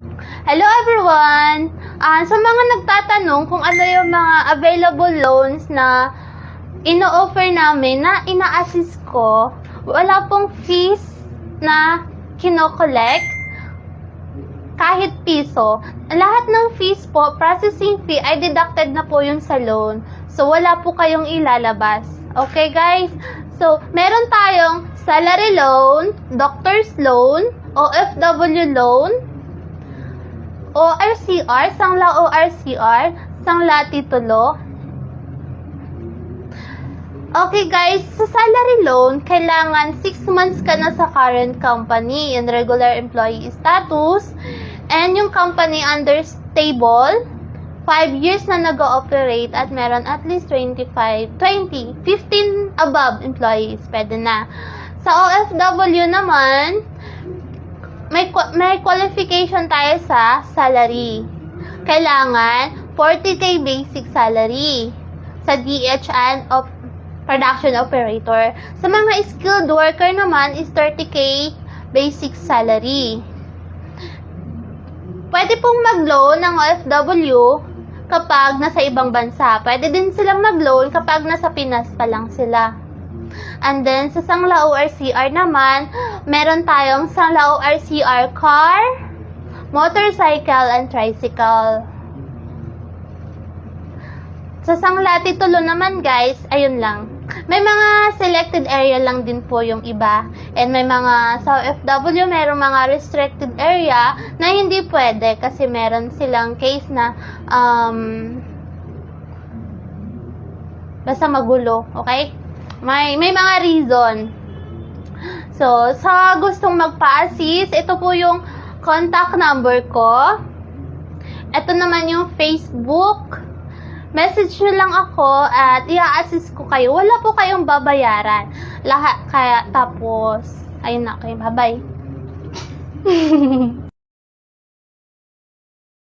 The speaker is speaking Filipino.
Hello everyone! Sa mga nagtatanong kung ano yung mga available loans na ino-offer namin na ina-assist ko, wala pong fees na kino-collect kahit piso. Lahat ng fees po, processing fee ay deducted na po yung sa loan. So, wala po kayong ilalabas. Okay guys? So, meron tayong salary loan, doctor's loan, OFW loan, ORCR, sangla ORCR, sangla titulo. Okay guys, sa salary loan, kailangan 6 months ka na sa current company in regular employee status, and yung company under stable, 5 years na nag-ooperate at meron at least 15 above employees, pwede na. Sa OFW naman, may qualification tayo sa salary. Kailangan 40k basic salary sa DH and production operator. Sa mga skilled worker naman is 30k basic salary. Pwede pong mag-loan ng OFW kapag nasa ibang bansa. Pwede din silang mag-loan kapag nasa Pinas pa lang sila. And then, sa sangla ORCR naman, meron tayong sangla ORCR car, motorcycle, and tricycle. Sa sangla titulo naman guys, ayun lang. May mga selected area lang din po yung iba. And may mga sa OFW, merong mga restricted area na hindi pwede kasi meron silang case na basta magulo, okay? May mga reason. So, sa gustong magpa-assist, ito po yung contact number ko. Ito naman yung Facebook. Message nyo lang ako at i-assist ko kayo. Wala po kayong babayaran. Lahat, kaya tapos, ayun na kayo. Bye-bye.